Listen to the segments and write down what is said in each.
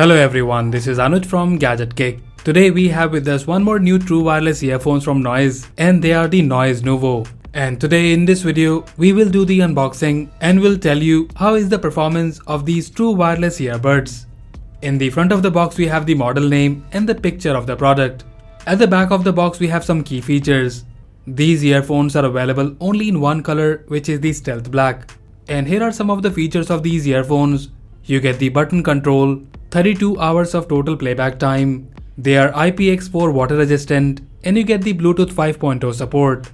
Hello everyone, this is Anuj from Gadget Kick. Today we have with us one more new true wireless earphones from Noise, and they are the Noise Nuvo. And today in this video, we will do the unboxing and will tell you how is the performance of these true wireless earbuds. In the front of the box we have the model name and the picture of the product. At the back of the box we have some key features. These earphones are available only in one color, which is the stealth black. And here are some of the features of these earphones. You get the button control, 32 hours of total playback time, they are IPX4 water resistant, and you get the Bluetooth 5.0 support.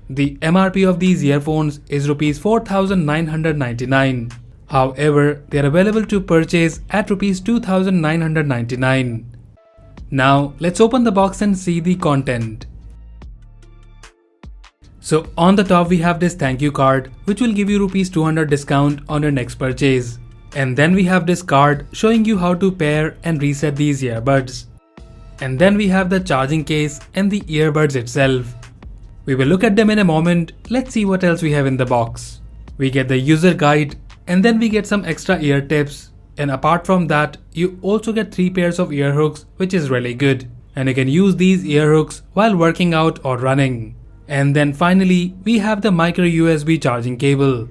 The MRP of these earphones is Rs 4,999. However, they are available to purchase at Rs 2,999. Now, let's open the box and see the content. So on the top we have this thank you card, which will give you Rs 200 discount on your next purchase. And then we have this card showing you how to pair and reset these earbuds. And then we have the charging case and the earbuds itself. We will look at them in a moment. Let's see what else we have in the box. We get the user guide, and then we get some extra ear tips. And apart from that, you also get 3 pairs of ear hooks, which is really good. And you can use these ear hooks while working out or running. And then finally, we have the micro USB charging cable.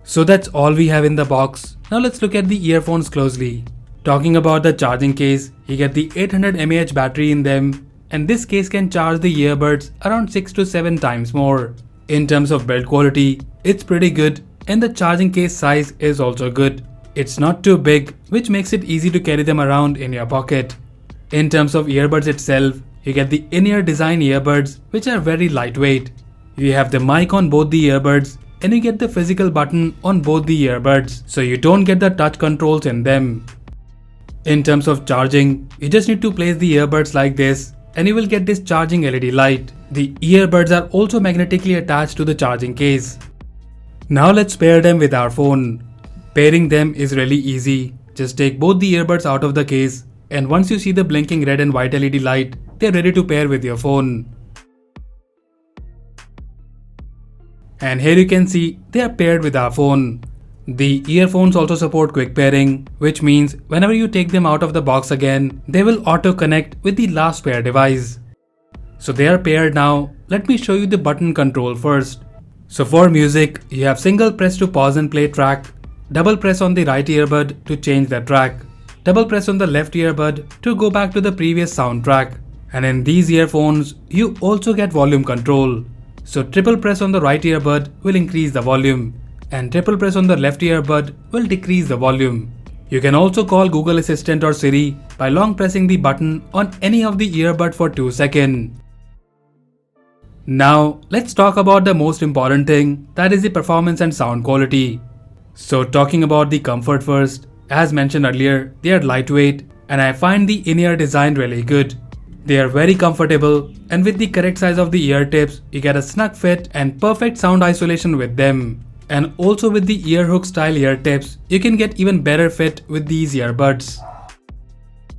So that's all we have in the box. Now let's look at the earphones closely. Talking about the charging case, you get the 800 mAh battery in them, and this case can charge the earbuds around 6 to 7 times more. In terms of build quality, it's pretty good, and the charging case size is also good. It's not too big, which makes it easy to carry them around in your pocket. In terms of earbuds itself, you get the in-ear design earbuds, which are very lightweight. You have the mic on both the earbuds, and you get the physical button on both the earbuds, so you don't get the touch controls in them. In terms of charging, you just need to place the earbuds like this, and you will get this charging LED light. The earbuds are also magnetically attached to the charging case. Now let's pair them with our phone. Pairing them is really easy. Just take both the earbuds out of the case, and once you see the blinking red and white LED light, they're ready to pair with your phone. And here you can see they are paired with our phone. The earphones also support quick pairing, which means whenever you take them out of the box again, they will auto connect with the last pair device. So they are paired now. Let me show you the button control first. So for music, you have single press to pause and play track, double press on the right earbud to change the track, double press on the left earbud to go back to the previous soundtrack. And in these earphones, you also get volume control. So triple press on the right earbud will increase the volume, and triple press on the left earbud will decrease the volume. You can also call Google Assistant or Siri by long pressing the button on any of the earbud for 2 seconds. Now let's talk about the most important thing, that is the performance and sound quality. So talking about the comfort first, as mentioned earlier, they are lightweight, and I find the in-ear design really good. They are very comfortable, and with the correct size of the ear tips, you get a snug fit and perfect sound isolation with them. And also with the ear hook style ear tips, you can get even better fit with these earbuds.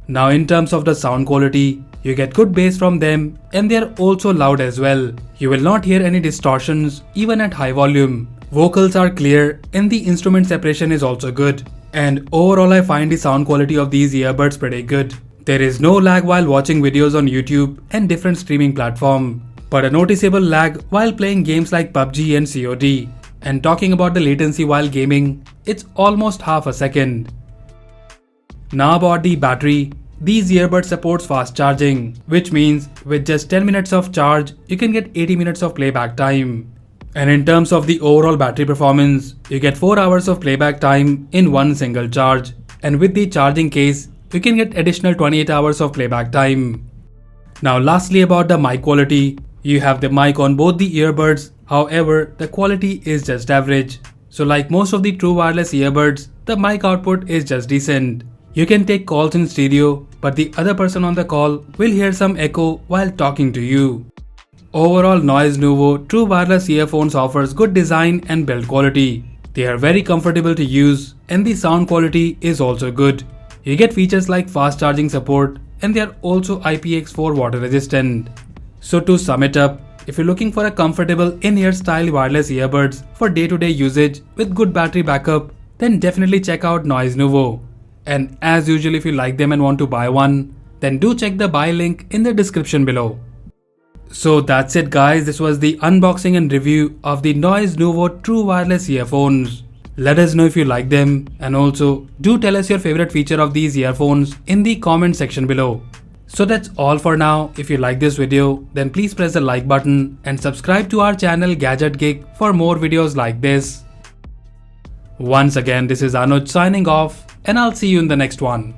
Now in terms of the sound quality, you get good bass from them, and they are also loud as well. You will not hear any distortions even at high volume. Vocals are clear, and the instrument separation is also good. And overall I find the sound quality of these earbuds pretty good. There is no lag while watching videos on YouTube and different streaming platforms, but a noticeable lag while playing games like PUBG and COD. And talking about the latency while gaming, it's almost half a second. Now about the battery, these earbuds supports fast charging, which means with just 10 minutes of charge, you can get 80 minutes of playback time. And in terms of the overall battery performance, you get 4 hours of playback time in one single charge. And with the charging case, you can get additional 28 hours of playback time. Now lastly about the mic quality, you have the mic on both the earbuds, however the quality is just average. So like most of the true wireless earbuds, the mic output is just decent. You can take calls in stereo, but the other person on the call will hear some echo while talking to you. Overall, Noise Nuvo true wireless earphones offers good design and build quality. They are very comfortable to use, and the sound quality is also good. You get features like fast charging support, and they are also IPX4 water resistant. So to sum it up, if you're looking for a comfortable in-ear style wireless earbuds for day-to-day usage with good battery backup, then definitely check out Noise Nuvo. And as usual, if you like them and want to buy one, then do check the buy link in the description below. So that's it guys, this was the unboxing and review of the Noise Nuvo True Wireless Earphones. Let us know if you like them, and also do tell us your favorite feature of these earphones in the comment section below. So that's all for now. If you like this video, then please press the like button and subscribe to our channel Gadget Geek for more videos like this. Once again, this is Anuj signing off, and I'll see you in the next one.